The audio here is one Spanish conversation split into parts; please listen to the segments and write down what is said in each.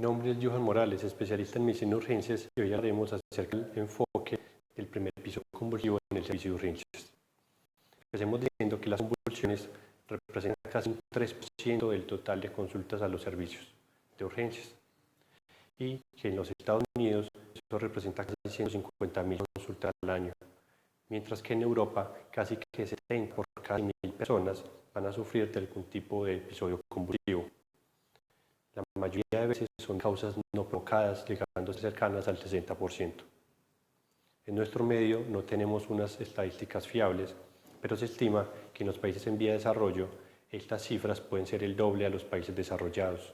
nombre es Johan Morales, especialista en medicina de urgencias, y hoy hablaremos acerca del enfoque del primer episodio convulsivo en el servicio de urgencias. Empecemos diciendo que las convulsiones representan casi un 3% del total de consultas a los servicios de urgencias y que en los Estados Unidos eso representa casi 150.000 consultas al año, mientras que en Europa casi que 70 por cada 1.000 personas van a sufrir de algún tipo de episodio convulsivo. La mayoría de veces son causas no provocadas, llegando a ser cercanas al 60%. En nuestro medio no tenemos unas estadísticas fiables, pero se estima que en los países en vía de desarrollo estas cifras pueden ser el doble a los países desarrollados.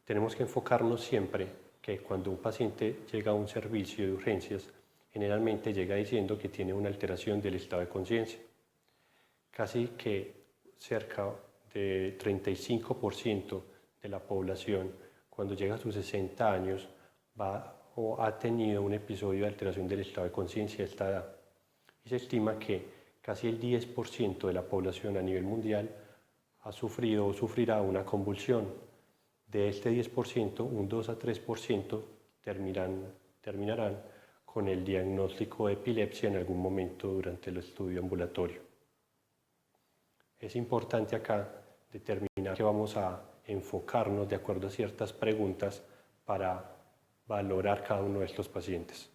Tenemos que enfocarnos siempre que cuando un paciente llega a un servicio de urgencias, generalmente llega diciendo que tiene una alteración del estado de conciencia. Casi que cerca de 35% de la población, cuando llega a sus 60 años, va o ha tenido un episodio de alteración del estado de conciencia a esta edad. Y se estima que casi el 10% de la población a nivel mundial ha sufrido o sufrirá una convulsión. De este 10%, un 2 a 3% terminarán con el diagnóstico de epilepsia en algún momento durante el estudio ambulatorio. Es importante acá determinar que vamos a enfocarnos de acuerdo a ciertas preguntas para valorar cada uno de estos pacientes.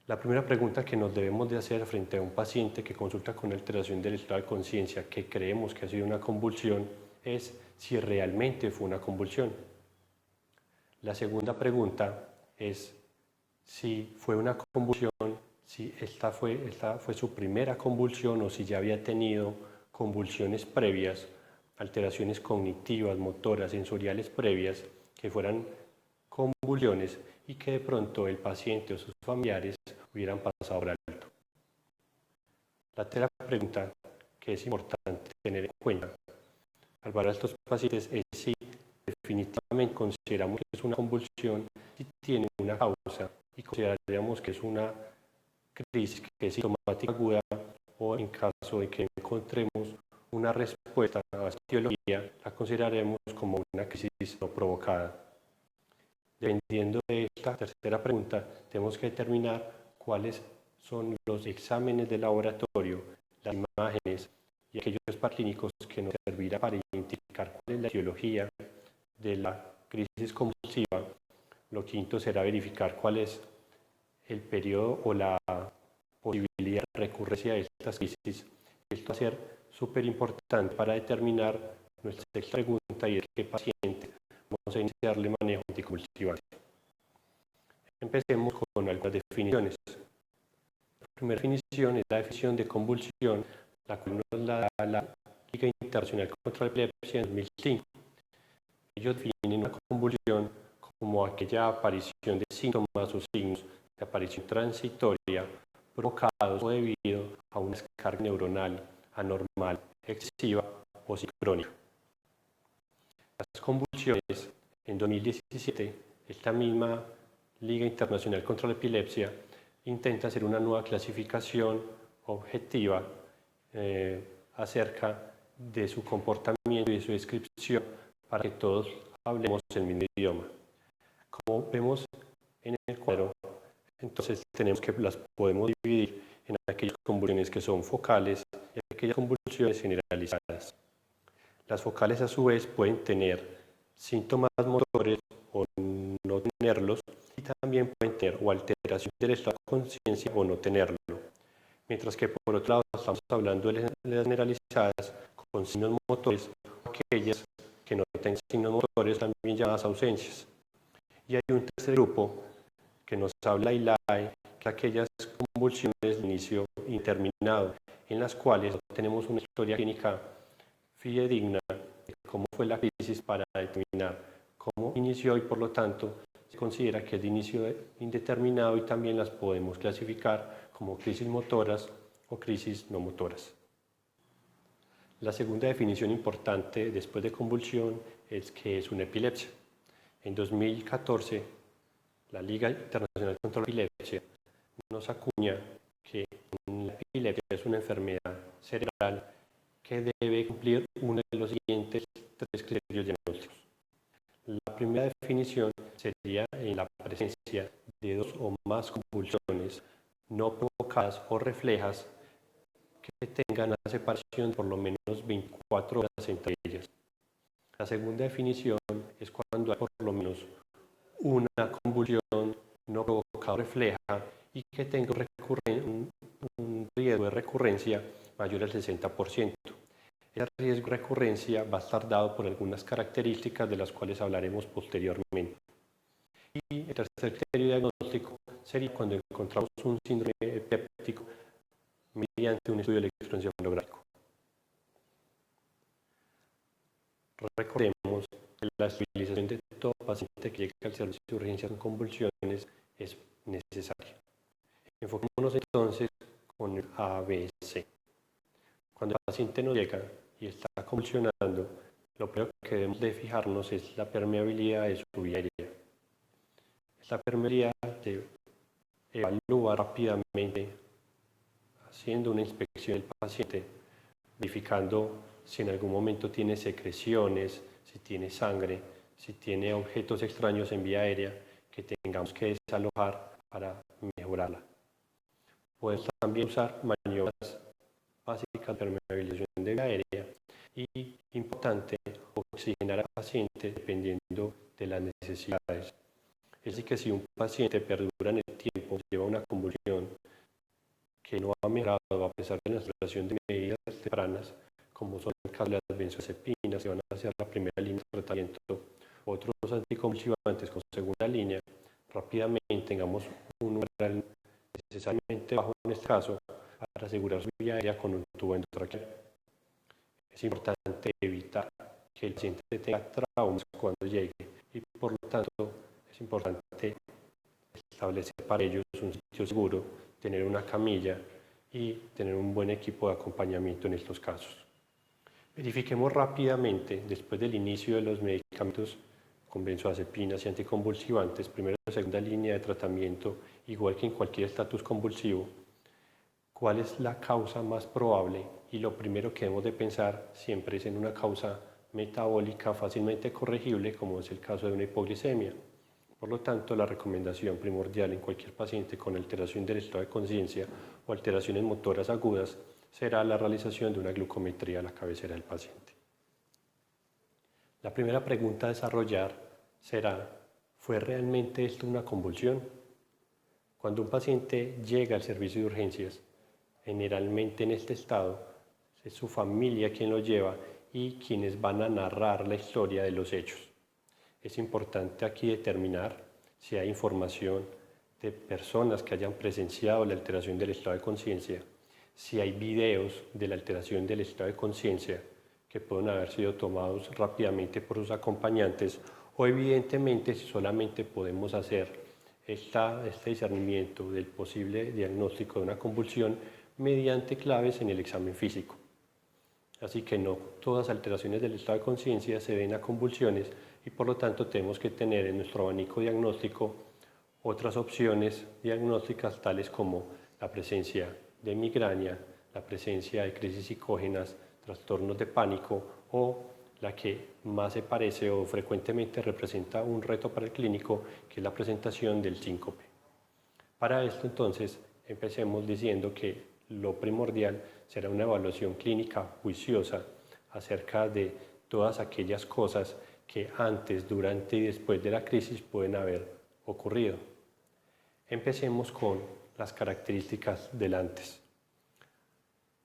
La primera pregunta que nos debemos de hacer frente a un paciente que consulta con alteración del estado de conciencia que creemos que ha sido una convulsión es si realmente fue una convulsión. La segunda pregunta es si fue una convulsión, si esta fue su primera convulsión o si ya había tenido convulsiones previas, alteraciones cognitivas, motoras, sensoriales previas, que fueran convulsiones y que de pronto el paciente o sus familiares hubieran pasado por alto. La tercera pregunta que es importante tener en cuenta al valorar a estos pacientes es si definitivamente consideramos que es una convulsión, si tiene una causa y consideraríamos que es una crisis que es sintomática aguda o en caso de que encontremos una respuesta a esta etiología, la consideraremos como una crisis no provocada. Dependiendo de esta tercera pregunta, tenemos que determinar cuáles son los exámenes de laboratorio, las imágenes y aquellos clínicos que nos servirán para identificar cuál es la etiología de la crisis convulsiva. Lo quinto será verificar cuál es el periodo o la posibilidad de recurrencia de estas crisis. Esto va a ser súper importante para determinar nuestra sexta pregunta y es qué paciente vamos a iniciarle manejo anticonvulsivante. Empecemos con algunas definiciones. La primera definición es la definición de convulsión, la cual nos la da la Liga Internacional contra la Epilepsia en 2005. Ellos definen una convulsión como aquella aparición de síntomas o signos de aparición transitoria provocados o debido a una descarga neuronal anormal, excesiva o sincrónica. Las convulsiones, en 2017, esta misma Liga Internacional contra la Epilepsia intenta hacer una nueva clasificación objetiva acerca de su comportamiento y de su descripción para que todos hablemos el mismo idioma. Como vemos en el cuadro, entonces tenemos que las podemos dividir en aquellas convulsiones que son focales y aquellas convulsiones generalizadas. Las focales a su vez pueden tener síntomas motores o no tenerlos y también pueden tener o alteración del estado de conciencia o no tenerlo. Mientras que por otro lado estamos hablando de las generalizadas con signos motores o aquellas que no tienen signos motores, también llamadas ausencias. Y hay un tercer grupo que nos habla ILAE, que aquellas convulsiones de inicio indeterminado, en las cuales no tenemos una historia clínica fidedigna de cómo fue la crisis para determinar cómo inició y por lo tanto se considera que es de inicio indeterminado y también las podemos clasificar como crisis motoras o crisis no motoras. La segunda definición importante después de convulsión es que es una epilepsia. En 2014, la Liga Internacional contra la Epilepsia nos acuña que la epilepsia es una enfermedad cerebral que debe cumplir uno de los siguientes tres criterios diagnósticos. La primera definición sería en la presencia de dos o más convulsiones no provocadas o reflejas que tengan una separación de por lo menos 24 horas entre ellas. La segunda definición es cuando hay por lo menos una convulsión no provocada o refleja y que tenga un riesgo de recurrencia mayor al 60%. Ese riesgo de recurrencia va a estar dado por algunas características de las cuales hablaremos posteriormente. Y el tercer criterio diagnóstico sería cuando encontramos un síndrome epiléptico mediante un estudio electroencefalográfico. Recordemos que la estabilización de todo paciente que llega al servicio de urgencias con convulsiones es necesaria. Enfoquémonos entonces con el ABC. Cuando el paciente nos llega y está convulsionando, lo primero que debemos de fijarnos es la permeabilidad de su vía aérea. Esta permeabilidad se evalúa rápidamente haciendo una inspección del paciente, verificando si en algún momento tiene secreciones, si tiene sangre, si tiene objetos extraños en vía aérea que tengamos que desalojar para mejorarla. Podemos también usar maniobras básicas de permeabilización de vía aérea y, importante, oxigenar al paciente dependiendo de las necesidades. Es decir, que si un paciente perdura en el tiempo, lleva una convulsión que no ha mejorado a pesar de la instalación de medidas tempranas, como son el caso de las benzodiazepinas, que van a ser la primera línea de tratamiento, otros anticonvulsivantes con segunda línea, rápidamente tengamos un umbral necesariamente bajo en este caso para asegurar su vía aérea con un tubo endotraqueal. Es importante evitar que el paciente tenga traumas cuando llegue y por lo tanto es importante establecer para ellos un sitio seguro, tener una camilla y tener un buen equipo de acompañamiento en estos casos. Verifiquemos rápidamente, después del inicio de los medicamentos con benzodiazepinas y anticonvulsivantes, primera y segunda línea de tratamiento, igual que en cualquier estatus convulsivo, cuál es la causa más probable, y lo primero que debemos de pensar siempre es en una causa metabólica fácilmente corregible, como es el caso de una hipoglicemia. Por lo tanto, la recomendación primordial en cualquier paciente con alteración del estado de conciencia o alteraciones motoras agudas será la realización de una glucometría a la cabecera del paciente. La primera pregunta a desarrollar será: ¿fue realmente esto una convulsión? Cuando un paciente llega al servicio de urgencias, generalmente en este estado, es su familia quien lo lleva y quienes van a narrar la historia de los hechos. Es importante aquí determinar si hay información de personas que hayan presenciado la alteración del estado de conciencia, si hay videos de la alteración del estado de conciencia que pueden haber sido tomados rápidamente por sus acompañantes, o evidentemente si solamente podemos hacer este discernimiento del posible diagnóstico de una convulsión mediante claves en el examen físico. Así que no todas las alteraciones del estado de conciencia se ven a convulsiones y por lo tanto tenemos que tener en nuestro abanico diagnóstico otras opciones diagnósticas tales como la presencia de migraña, la presencia de crisis psicógenas, trastornos de pánico o la que más se parece o frecuentemente representa un reto para el clínico, que es la presentación del síncope. Para esto entonces empecemos diciendo que lo primordial será una evaluación clínica juiciosa acerca de todas aquellas cosas que antes, durante y después de la crisis pueden haber ocurrido. Empecemos con las características del antes.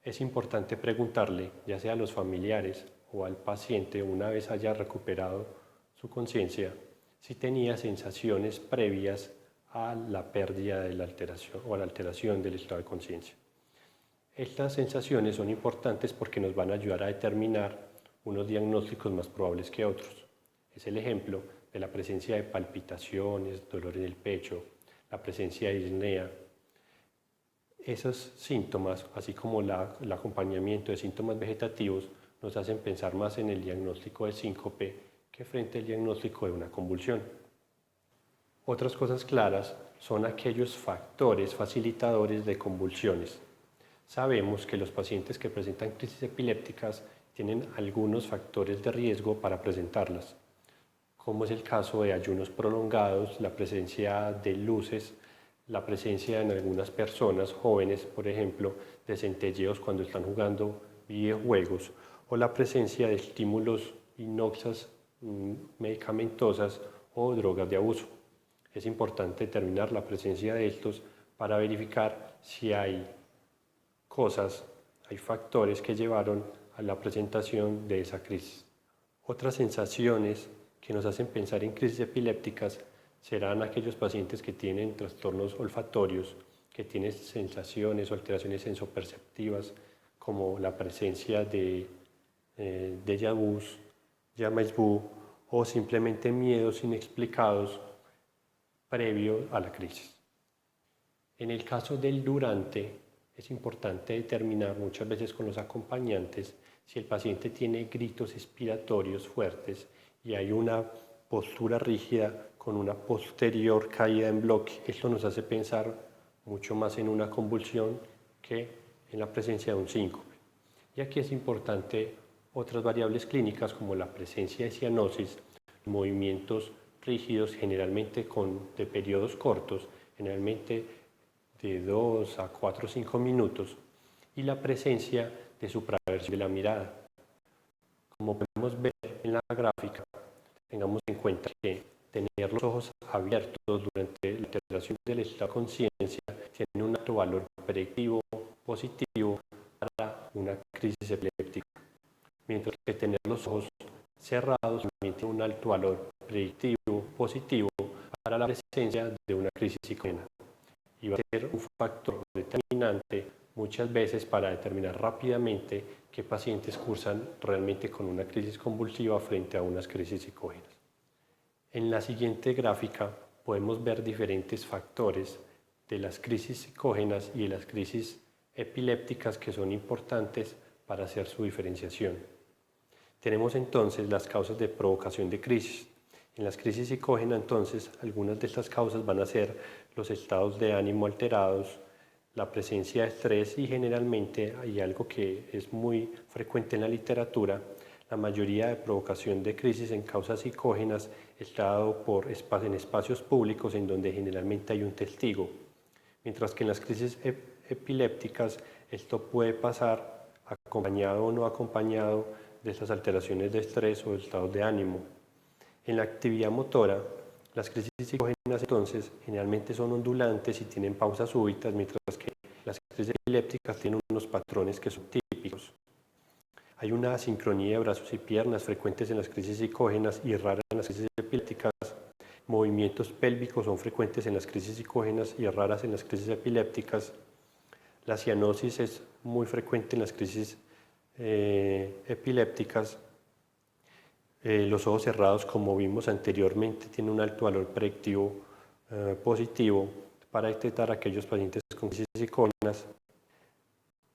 Es importante preguntarle, ya sea a los familiares o al paciente, una vez haya recuperado su conciencia, si tenía sensaciones previas a la pérdida de la alteración o a la alteración del estado de conciencia. Estas sensaciones son importantes porque nos van a ayudar a determinar unos diagnósticos más probables que otros. Es el ejemplo de la presencia de palpitaciones, dolor en el pecho, la presencia de disnea. Esos síntomas, así como el acompañamiento de síntomas vegetativos, nos hacen pensar más en el diagnóstico de síncope que frente al diagnóstico de una convulsión. Otras cosas claras son aquellos factores facilitadores de convulsiones. Sabemos que los pacientes que presentan crisis epilépticas tienen algunos factores de riesgo para presentarlas, como es el caso de ayunos prolongados, la presencia de luces, la presencia en algunas personas jóvenes, por ejemplo, de centelleos cuando están jugando videojuegos, o la presencia de estímulos inoxas, medicamentosas o drogas de abuso. Es importante determinar la presencia de estos para verificar si hay hay factores que llevaron a la presentación de esa crisis. Otras sensaciones que nos hacen pensar en crisis epilépticas serán aquellos pacientes que tienen trastornos olfatorios, que tienen sensaciones o alteraciones sensoperceptivas, como la presencia de déjà vus, jamais vu, o simplemente miedos inexplicados previo a la crisis. En el caso del durante, es importante determinar muchas veces con los acompañantes si el paciente tiene gritos expiratorios fuertes y hay una postura rígida con una posterior caída en bloque. Esto nos hace pensar mucho más en una convulsión que en la presencia de un síncope. Y aquí es importante otras variables clínicas como la presencia de cianosis, movimientos rígidos generalmente de periodos cortos, generalmente de 2 a 4 o 5 minutos, y la presencia de supraversión de la mirada. Como podemos ver en la gráfica, tengamos en cuenta que tener los ojos abiertos durante la alteración del estado de conciencia tiene un alto valor predictivo positivo para una crisis epiléptica, mientras que tener los ojos cerrados también tiene un alto valor predictivo positivo para la presencia de una crisis psicogénica. Y va a ser un factor determinante muchas veces para determinar rápidamente qué pacientes cursan realmente con una crisis convulsiva frente a unas crisis psicógenas. En la siguiente gráfica podemos ver diferentes factores de las crisis psicógenas y de las crisis epilépticas que son importantes para hacer su diferenciación. Tenemos entonces las causas de provocación de crisis. En las crisis psicógenas, entonces, algunas de estas causas van a ser los estados de ánimo alterados, la presencia de estrés y generalmente hay algo que es muy frecuente en la literatura. La mayoría de provocación de crisis en causas psicógenas está dado en espacios públicos en donde generalmente hay un testigo, mientras que en las crisis epilépticas esto puede pasar acompañado o no acompañado de estas alteraciones de estrés o de estados de ánimo. En la actividad motora, las crisis psicógenas entonces generalmente son ondulantes y tienen pausas súbitas, mientras que las crisis epilépticas tienen unos patrones que son típicos. Hay una asincronía de brazos y piernas frecuentes en las crisis psicógenas y raras en las crisis epilépticas. Movimientos pélvicos son frecuentes en las crisis psicógenas y raras en las crisis epilépticas. La cianosis es muy frecuente en las crisis epilépticas. Los ojos cerrados, como vimos anteriormente, tienen un alto valor predictivo positivo para detectar a aquellos pacientes con crisis psicógenas,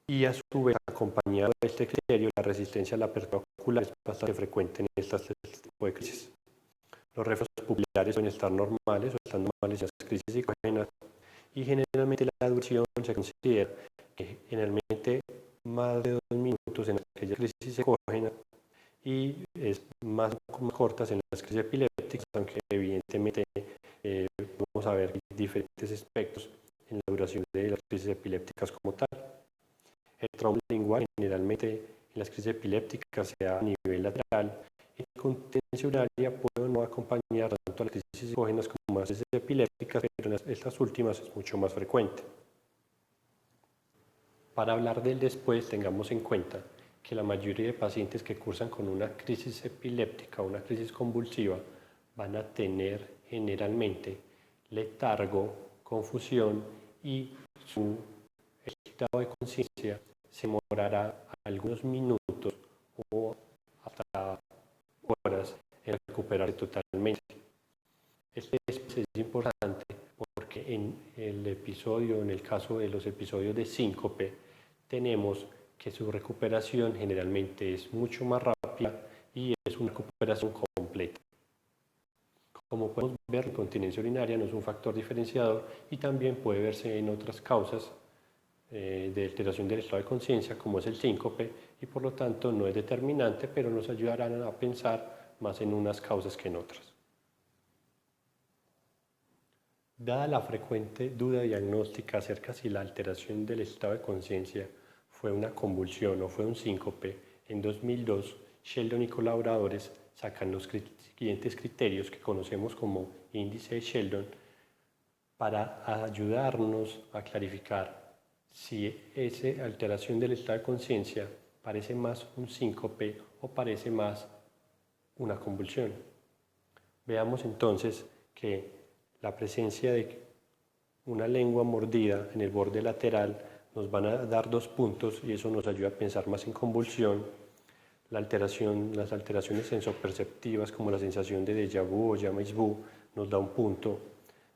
y a su vez, acompañado de este criterio, la resistencia a la apertura ocular es bastante frecuente en este tipo de crisis. Los reflejos pupilares pueden estar normales o están normales en las crisis psicógenas, y generalmente la duración se considera que generalmente más de 2 minutos en aquellas crisis psicógenas y es más cortas en las crisis epilépticas, aunque evidentemente vamos a ver diferentes aspectos en la duración de las crisis epilépticas como tal. El trauma lingual generalmente en las crisis epilépticas se da a nivel lateral y con tensión horaria puede no acompañar tanto a las crisis psicógenas como a las crisis epilépticas, pero en estas últimas es mucho más frecuente. Para hablar del después, tengamos en cuenta que la mayoría de pacientes que cursan con una crisis epiléptica o una crisis convulsiva van a tener generalmente letargo, confusión y su estado de conciencia se demorará algunos minutos o hasta horas en recuperarse totalmente. Este es importante porque en el caso de los episodios de síncope, tenemos que su recuperación generalmente es mucho más rápida y es una recuperación completa. Como podemos ver, la incontinencia urinaria no es un factor diferenciador y también puede verse en otras causas de alteración del estado de conciencia, como es el síncope, y por lo tanto no es determinante, pero nos ayudarán a pensar más en unas causas que en otras. Dada la frecuente duda diagnóstica acerca si la alteración del estado de conciencia fue una convulsión o fue un síncope, en 2002 Sheldon y colaboradores sacan los siguientes criterios que conocemos como índice de Sheldon para ayudarnos a clarificar si esa alteración del estado de conciencia parece más un síncope o parece más una convulsión. Veamos entonces que la presencia de una lengua mordida en el borde lateral nos van a dar 2 puntos y eso nos ayuda a pensar más en convulsión. Las alteraciones sensoperceptivas como la sensación de déjà vu o jamais vu nos da un punto.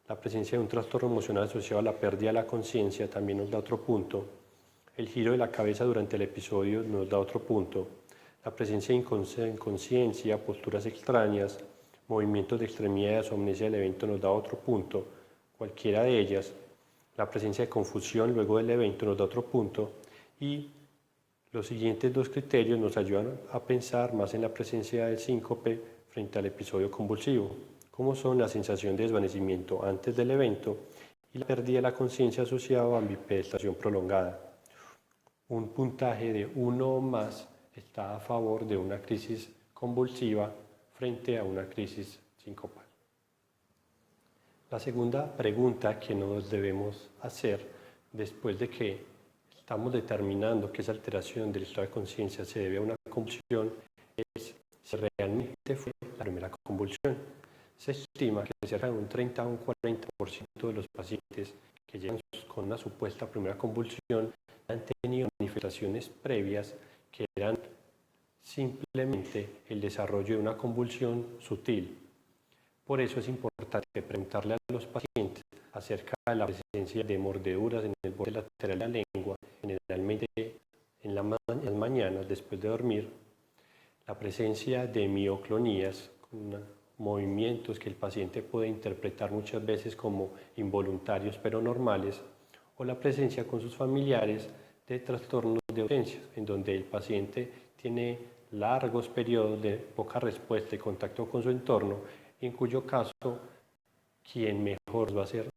La presencia de un trastorno emocional asociado a la pérdida de la conciencia también nos da otro punto. El giro de la cabeza durante el episodio nos da otro punto. La presencia de inconsciencia, posturas extrañas, movimientos de extremidades o amnesia del evento nos da otro punto. Cualquiera de ellas. La presencia de confusión luego del evento nos da otro punto. Y los siguientes 2 criterios nos ayudan a pensar más en la presencia del síncope frente al episodio convulsivo, como son la sensación de desvanecimiento antes del evento y la pérdida de la conciencia asociada a bipedestación prolongada. Un puntaje de 1 o más está a favor de una crisis convulsiva frente a una crisis sincopal. La segunda pregunta que nos debemos hacer después de que estamos determinando que esa alteración del estado de conciencia se debe a una convulsión es si realmente fue la primera convulsión. Se estima que cerca de un 30 a un 40% de los pacientes que llegan con una supuesta primera convulsión han tenido manifestaciones previas que eran simplemente el desarrollo de una convulsión sutil. Por eso es importante preguntarle a los pacientes acerca de la presencia de mordeduras en el borde lateral de la lengua, generalmente en las mañanas después de dormir, la presencia de mioclonías, movimientos que el paciente puede interpretar muchas veces como involuntarios pero normales, o la presencia con sus familiares de trastornos de ausencia, en donde el paciente tiene largos periodos de poca respuesta y contacto con su entorno, en cuyo caso quien mejor va a hacer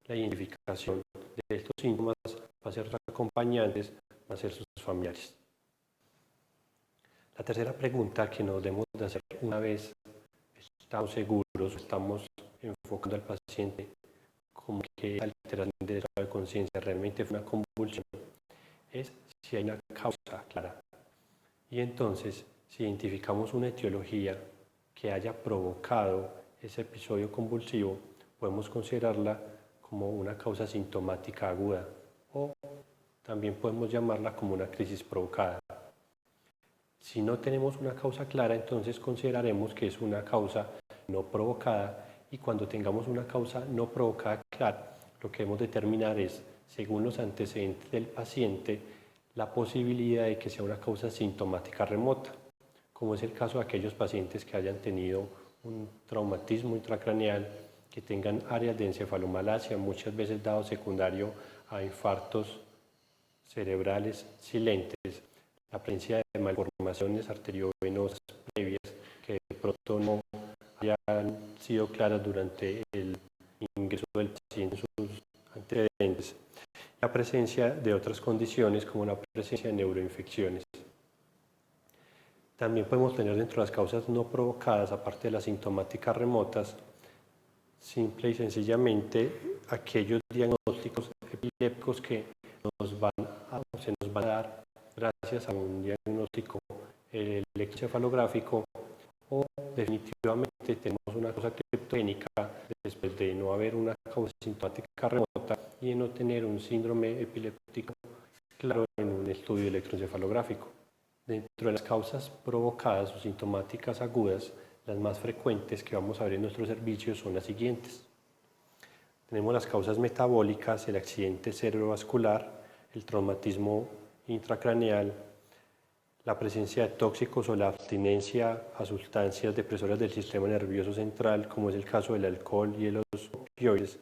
la identificación de estos síntomas va a ser los acompañantes, van a ser sus familiares. La tercera pregunta que nos debemos de hacer una vez estamos seguros, estamos enfocando al paciente como que la alteración del estado de conciencia realmente fue una convulsión, es si hay una causa clara. Y entonces, si identificamos una etiología que haya provocado ese episodio convulsivo, podemos considerarla como una causa sintomática aguda o también podemos llamarla como una crisis provocada. Si no tenemos una causa clara, entonces consideraremos que es una causa no provocada y cuando tengamos una causa no provocada clara, lo que debemos determinar es, según los antecedentes del paciente, la posibilidad de que sea una causa sintomática remota, como es el caso de aquellos pacientes que hayan tenido un traumatismo intracraneal, que tengan áreas de encefalomalacia, muchas veces dado secundario a infartos cerebrales silentes, la presencia de malformaciones arteriovenosas previas que de pronto no hayan sido claras durante el ingreso del paciente en sus antecedentes, la presencia de otras condiciones como la presencia de neuroinfecciones. También podemos tener dentro de las causas no provocadas, aparte de las sintomáticas remotas, simple y sencillamente aquellos diagnósticos epilépticos que se nos van a dar gracias a un diagnóstico electroencefalográfico o definitivamente tenemos una causa criptogénica después de no haber una causa sintomática remota y de no tener un síndrome epiléptico claro en un estudio electroencefalográfico. Dentro de las causas provocadas o sintomáticas agudas, las más frecuentes que vamos a ver en nuestros servicios son las siguientes. Tenemos las causas metabólicas, el accidente cerebrovascular, el traumatismo intracraneal, la presencia de tóxicos o la abstinencia a sustancias depresoras del sistema nervioso central, como es el caso del alcohol y de los opioides,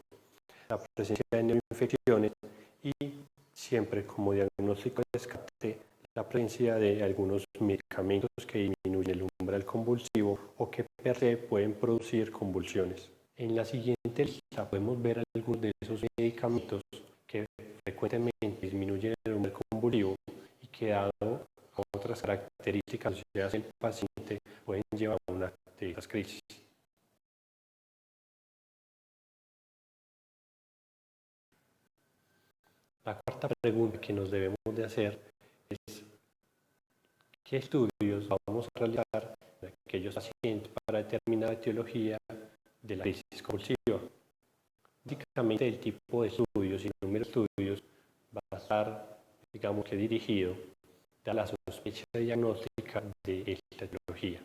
la presencia de neuroinfecciones y siempre como diagnóstico de descarte la presencia de algunos medicamentos que disminuyen el umbral convulsivo o que per se pueden producir convulsiones. En la siguiente lista podemos ver algunos de esos medicamentos que frecuentemente disminuyen el humor convulsivo y que, dado a otras características asociadas del paciente, pueden llevar a una de estas crisis. La cuarta pregunta que nos debemos de hacer es: ¿qué estudios vamos a realizar en aquellos pacientes para determinar la etiología de la crisis convulsiva? Básicamente, el tipo de estudios y el número de estudios va a estar, digamos que dirigido a la sospecha diagnóstica de esta etiología.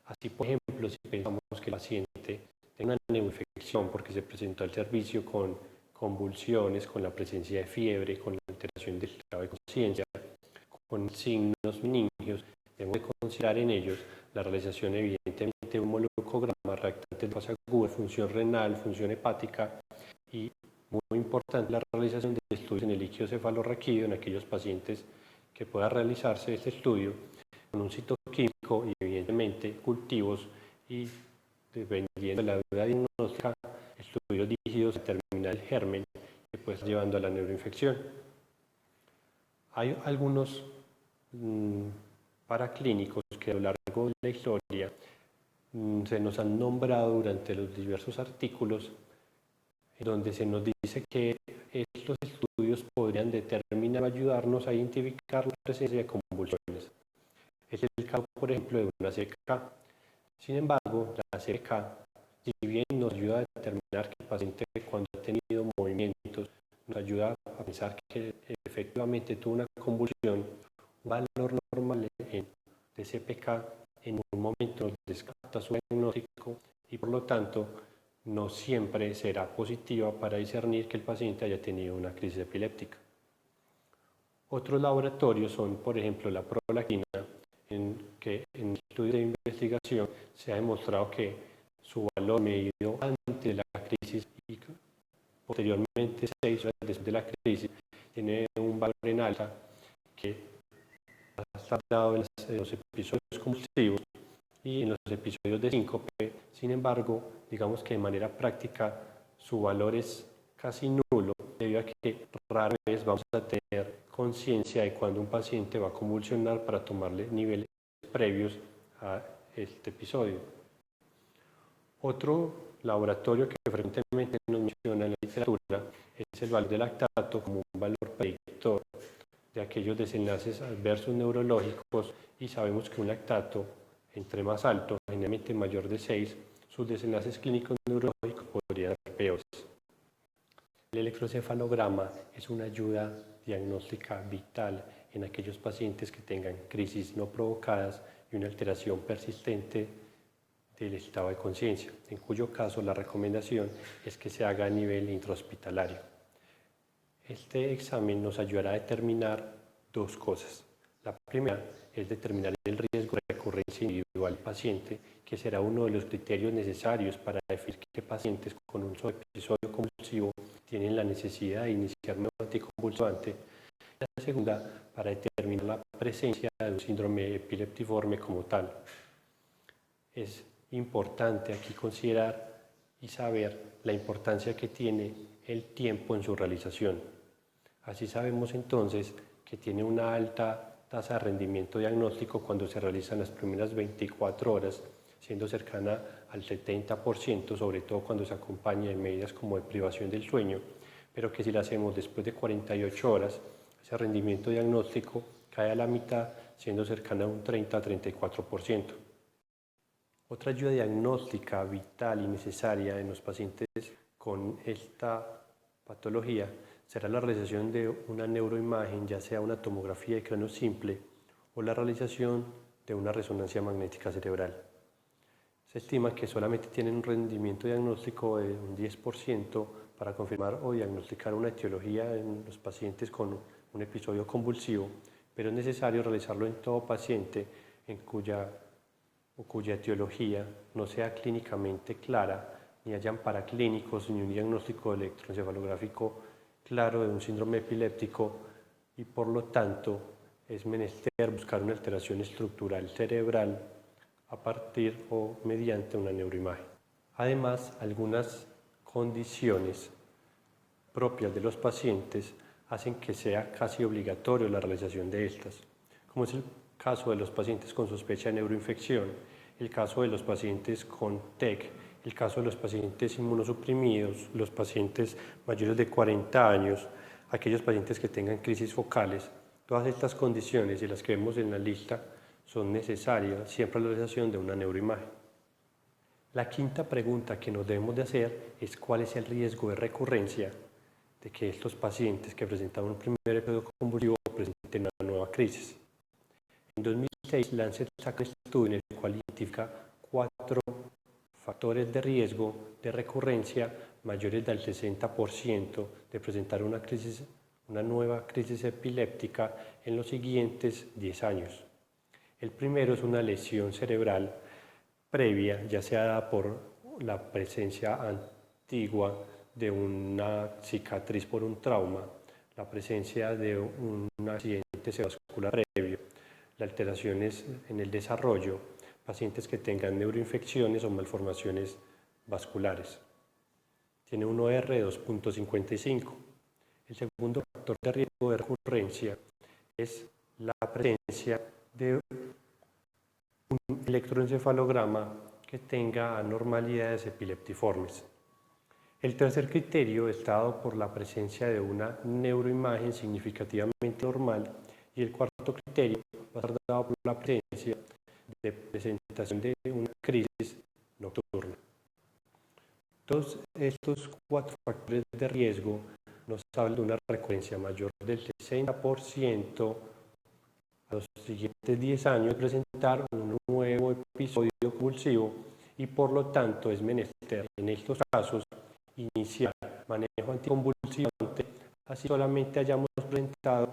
Así, por ejemplo, si pensamos que el paciente tiene una neuroinfección porque se presentó al servicio con convulsiones, con la presencia de fiebre, con la alteración del estado de conciencia, con signos meningios, debemos de considerar en ellos la realización evidentemente de un molocograma reactante de fase aguda, función renal, función hepática y, muy importante, la realización de estudios en el líquido cefalorraquídeo en aquellos pacientes que pueda realizarse este estudio con un citoquímico y evidentemente cultivos y, dependiendo de la duda diagnóstica, estudios dirigidos a determinar el germen que puede estar llevando a la neuroinfección. Hay algunos paraclínicos que a lo largo de la historia se nos han nombrado durante los diversos artículos, donde se nos dice que estos estudios podrían determinar o ayudarnos a identificar la presencia de convulsiones. Este es el caso, por ejemplo, de una CBK. Sin embargo, la CBK, si bien nos ayuda a determinar que el paciente, cuando ha tenido movimientos, nos ayuda a pensar que efectivamente tuvo una convulsión, un valor normal de CPK en un momento nos descarta su diagnóstico y, por lo tanto, no siempre será positiva para discernir que el paciente haya tenido una crisis epiléptica. Otros laboratorios son, por ejemplo, la prolactina, que en estudios de investigación se ha demostrado que su valor medido antes de la crisis y posteriormente 6 horas después de la crisis tiene un valor en alta que ha estar dado en los episodios convulsivos y en los episodios de síncope. Sin embargo, digamos que de manera práctica su valor es casi nulo, debido a que rara vez vamos a tener conciencia de cuando un paciente va a convulsionar para tomarle niveles previos a este episodio. Otro laboratorio que frecuentemente nos menciona en la literatura es el valor del lactato como un valor predictor de aquellos desenlaces adversos neurológicos, y sabemos que un lactato entre más alto, generalmente mayor de 6, sus desenlaces clínicos neurológicos podrían ser peores. El electrocefalograma es una ayuda diagnóstica vital en aquellos pacientes que tengan crisis no provocadas y una alteración persistente del estado de conciencia, en cuyo caso la recomendación es que se haga a nivel intrahospitalario. Este examen nos ayudará a determinar dos cosas. La primera es determinar el riesgo de recurrencia individual del paciente, que será uno de los criterios necesarios para definir qué pacientes con un solo episodio convulsivo tienen la necesidad de iniciar un anticonvulsivante. La segunda, para determinar la presencia de un síndrome epileptiforme como tal. Es importante aquí considerar y saber la importancia que tiene el tiempo en su realización. Así sabemos entonces que tiene una alta tasa de rendimiento diagnóstico cuando se realizan las primeras 24 horas, siendo cercana al 70%, sobre todo cuando se acompaña de medidas como de privación del sueño, pero que si la hacemos después de 48 horas, ese rendimiento diagnóstico cae a la mitad, siendo cercana a un 30 a 34%. Otra ayuda diagnóstica vital y necesaria en los pacientes con esta patología será la realización de una neuroimagen, ya sea una tomografía de cráneo simple o la realización de una resonancia magnética cerebral. Se estima que solamente tienen un rendimiento diagnóstico de un 10% para confirmar o diagnosticar una etiología en los pacientes con un episodio convulsivo, pero es necesario realizarlo en todo paciente cuya etiología no sea clínicamente clara, ni hayan paraclínicos, ni un diagnóstico electroencefalográfico claro de un síndrome epiléptico, y por lo tanto es menester buscar una alteración estructural cerebral a partir o mediante una neuroimagen. Además, algunas condiciones propias de los pacientes hacen que sea casi obligatorio la realización de estas, como es el caso de los pacientes con sospecha de neuroinfección, el caso de los pacientes con TEC, el caso de los pacientes inmunosuprimidos, los pacientes mayores de 40 años, aquellos pacientes que tengan crisis focales. Todas estas condiciones y las que vemos en la lista son necesarias siempre a la realización de una neuroimagen. La quinta pregunta que nos debemos de hacer es cuál es el riesgo de recurrencia de que estos pacientes que presentaban un primer episodio convulsivo presenten una nueva crisis. En 2006, Lancet saca un estudio en el cual identifica 4 factores de riesgo de recurrencia mayores del 60% de presentar una nueva crisis epiléptica en los siguientes 10 años. El primero es una lesión cerebral previa, ya sea dada por la presencia antigua de una cicatriz por un trauma, la presencia de un accidente cerebrovascular previo, las alteraciones en el desarrollo, pacientes que tengan neuroinfecciones o malformaciones vasculares. Tiene un OR de 2.55. El segundo factor de riesgo de recurrencia es la presencia de un electroencefalograma que tenga anormalidades epileptiformes. El tercer criterio está dado por la presencia de una neuroimagen significativamente normal y el cuarto criterio va a estar dado por la presencia de presentación de una crisis nocturna. Todos estos 4 factores de riesgo nos hablan de una recurrencia mayor del 60% a los siguientes 10 años de presentar un nuevo episodio convulsivo y por lo tanto es menester en estos casos iniciar manejo anticonvulsivante así solamente hayamos presentado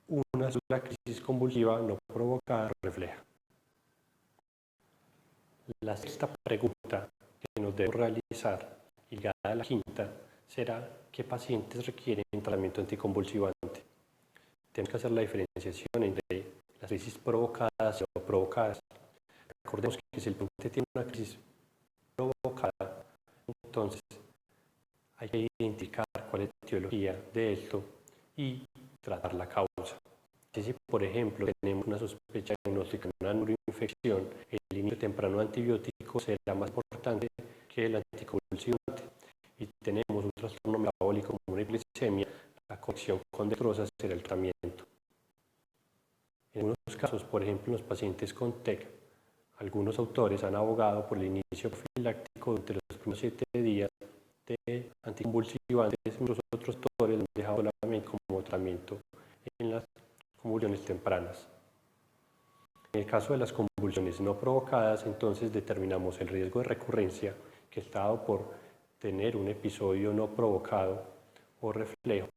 una sola crisis convulsiva no provocada o refleja. La sexta pregunta que nos debemos realizar, ligada a la quinta, será ¿qué pacientes requieren tratamiento anticonvulsivante? Tenemos que hacer la diferenciación entre las crisis provocadas y no provocadas. Recordemos que si el paciente tiene una crisis provocada, entonces hay que identificar cuál es la etiología de esto y tratar la causa. Si, por ejemplo, tenemos una sospecha diagnóstica de una neuroinfección, el inicio temprano de antibióticos será más importante que el anticonvulsivante. Y tenemos un trastorno metabólico como una hipoglicemia, la conexión con dextrosa será el tratamiento. En algunos casos, por ejemplo, en los pacientes con TEC, algunos autores han abogado por el inicio profiláctico durante los primeros 7 días de anticonvulsivantes, mientras otros autores lo han dejado solamente como tratamiento en las convulsiones tempranas. En el caso de las convulsiones no provocadas, entonces determinamos el riesgo de recurrencia que está dado por tener un episodio no provocado o reflejo,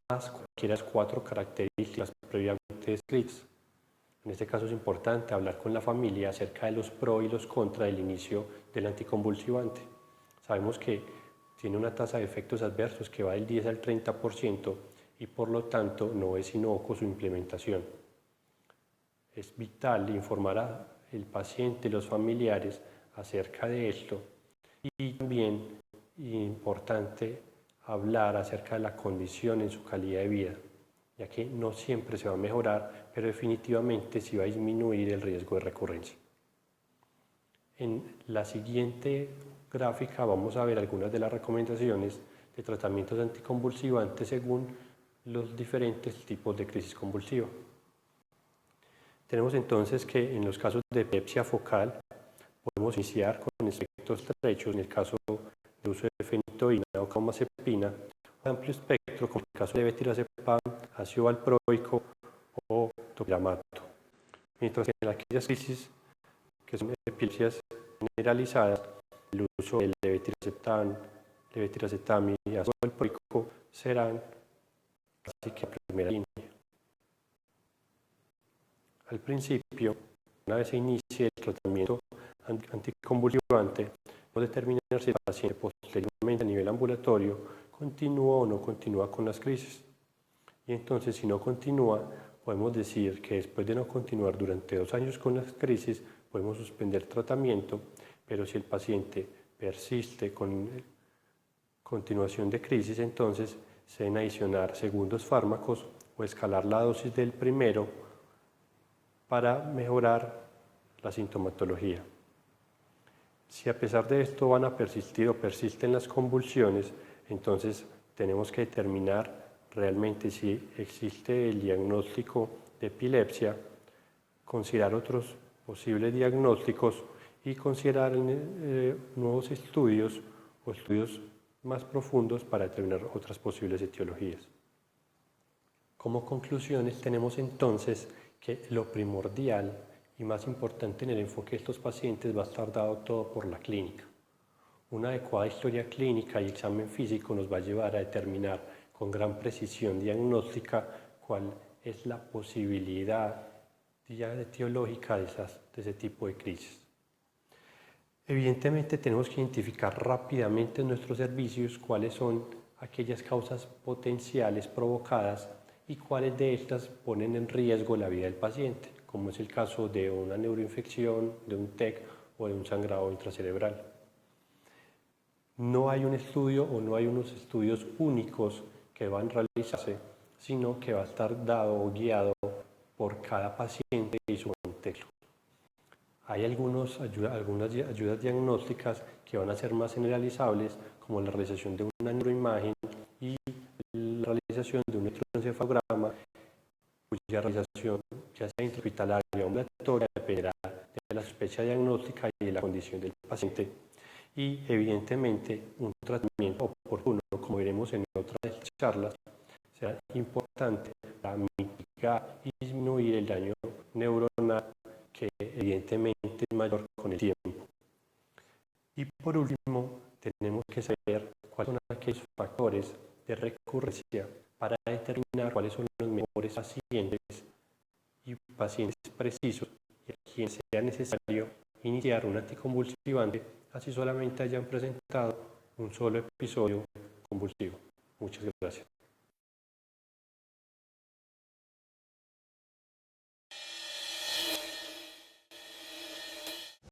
más cualquiera de las 4 características previamente descritas. En este caso es importante hablar con la familia acerca de los pros y los contras del inicio del anticonvulsivante. Sabemos que tiene una tasa de efectos adversos que va del 10 al 30% y por lo tanto no es inocuo su implementación. Es vital informar al paciente y los familiares acerca de esto y también importante hablar acerca de la condición en su calidad de vida, ya que no siempre se va a mejorar, pero definitivamente sí va a disminuir el riesgo de recurrencia. En la siguiente gráfica vamos a ver algunas de las recomendaciones de tratamientos anticonvulsivantes según los diferentes tipos de crisis convulsiva. Tenemos entonces que en los casos de epilepsia focal podemos iniciar con espectros estrechos en el caso de uso de fenitoína o carbamazepina, o amplio espectro como el caso de levetiracetam, ácido valproico o topiramato. Mientras que en aquellas crisis que son epilepsias generalizadas, el uso de levetiracetam y ácido valproico serán casi que a primera línea. Al principio, una vez se inicie el tratamiento anticonvulsivante, no determinar si el paciente posteriormente a nivel ambulatorio continúa o no continúa con las crisis. Y entonces, si no continúa, podemos decir que después de no continuar durante 2 años con las crisis, podemos suspender tratamiento, pero si el paciente persiste con continuación de crisis, entonces se deben adicionar segundos fármacos o escalar la dosis del primero para mejorar la sintomatología. Si a pesar de esto van a persistir o persisten las convulsiones, entonces tenemos que determinar realmente si existe el diagnóstico de epilepsia, considerar otros posibles diagnósticos y considerar nuevos estudios o estudios más profundos para determinar otras posibles etiologías. Como conclusiones tenemos entonces que lo primordial y más importante en el enfoque de estos pacientes va a estar dado todo por la clínica. Una adecuada historia clínica y examen físico nos va a llevar a determinar con gran precisión diagnóstica cuál es la posibilidad etiológica de ese tipo de crisis. Evidentemente tenemos que identificar rápidamente en nuestros servicios cuáles son aquellas causas potenciales provocadas y cuáles de estas ponen en riesgo la vida del paciente, como es el caso de una neuroinfección, de un TEC o de un sangrado intracerebral. No hay un estudio o no hay unos estudios únicos que van a realizarse, sino que va a estar dado o guiado por cada paciente y su contexto. Hay algunas ayudas diagnósticas que van a ser más generalizables, como la realización de una neuroimagen y la realización de un electroencefalograma, cuya realización, ya sea intrahospitalaria o ambulatoria, dependerá de la sospecha diagnóstica y de la condición del paciente. Y evidentemente un tratamiento oportuno, como veremos en otras charlas, será importante para mitigar y disminuir el daño neuronal que evidentemente es mayor con el tiempo. Y por último, tenemos que saber cuáles son aquellos factores de recurrencia para determinar cuáles son los mejores pacientes y pacientes precisos y a quien sea necesario iniciar un anticonvulsivante, así solamente hayan presentado un solo episodio convulsivo. Muchas gracias.